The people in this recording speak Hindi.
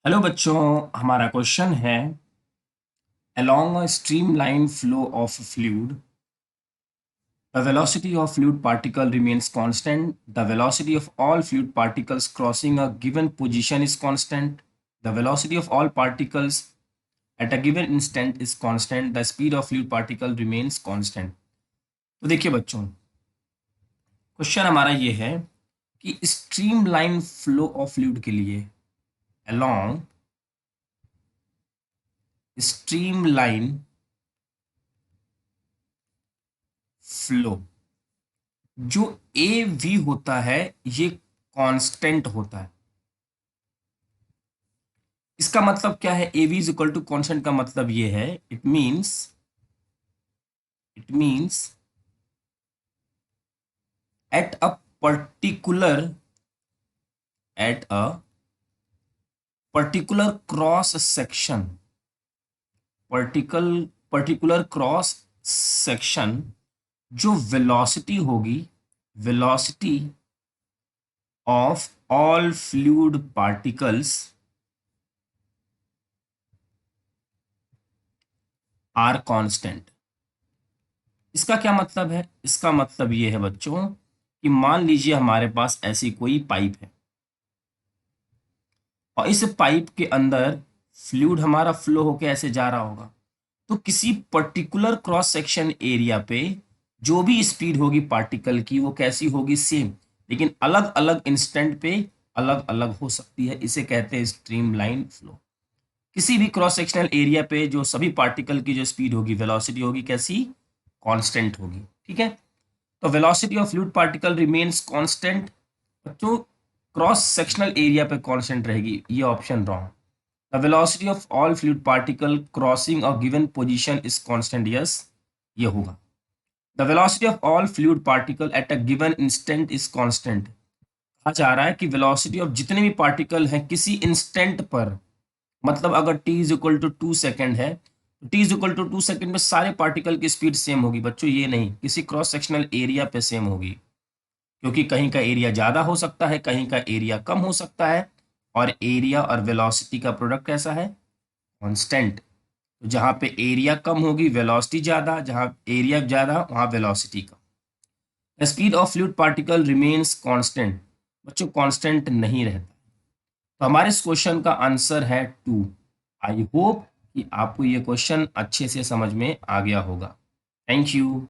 हेलो बच्चों, हमारा क्वेश्चन है along a streamlined flow of fluid the velocity of fluid particle remains constant. The velocity of all fluid particles crossing a given position is constant. The velocity of all particles at a given instant is constant. The speed of fluid particle remains constant. तो देखिए बच्चों, क्वेश्चन हमारा ये है कि स्ट्रीमलाइन फ्लो ऑफ फ्लूइड के लिए along streamline फ्लो जो ए वी होता है ये कांस्टेंट होता है। इसका मतलब क्या है? A V is equal to constant का मतलब ये है, it means at a particular at a particular cross section particular cross section जो velocity of all fluid particles are constant. इसका क्या मतलब है? इसका मतलब ये है बच्चों कि मान लीजिए हमारे पास ऐसी कोई पाइप है और इस पाइप के अंदर फ्लूइड हमारा फ्लो होके ऐसे जा रहा होगा, तो किसी पर्टिकुलर क्रॉस सेक्शन एरिया पे जो भी स्पीड होगी पार्टिकल की वो कैसी होगी? सेम, लेकिन अलग अलग इंस्टेंट पे अलग अलग हो सकती है। इसे कहते हैं स्ट्रीमलाइन फ्लो। किसी भी क्रॉस सेक्शनल एरिया पे जो सभी पार्टिकल की जो स्पीड होगी, वेलोसिटी होगी, कैसी? कांस्टेंट होगी। ठीक है, तो velocity of fluid particle remains constant. तो क्रॉस सेक्शनल एरिया पे कांस्टेंट रहेगी, ये option wrong. The velocity of all fluid particle crossing a given position is constant, yes, ये होगा। The velocity of all fluid particle at a given instant is constant. कहा जा रहा है कि वेलोसिटी ऑफ जितने भी पार्टिकल हैं किसी इंस्टेंट पर, मतलब अगर t is equal to 2 second है तो t is equal to 2 second में सारे पार्टिकल की स्पीड सेम होगी। बच्चों ये नहीं, किसी क्रॉस सेक्शनल एरिया पे सेम होगी, क्योंकि कहीं का एरिया ज़्यादा हो सकता है, कहीं का एरिया कम हो सकता है, और एरिया और वेलोसिटी का प्रोडक्ट कैसा है? कांस्टेंट। तो जहाँ पे एरिया कम होगी वेलोसिटी ज़्यादा, जहाँ एरिया ज़्यादा वहाँ velocity come. The speed of fluid particle remains constant. बच्चों कांस्टेंट नहीं रहता। तो हमारे इस क्वेश्चन का आंसर है 2। आई होप कि आपको ये क्वेश्चन अच्छे से समझ में आ गया होगा। Thank you.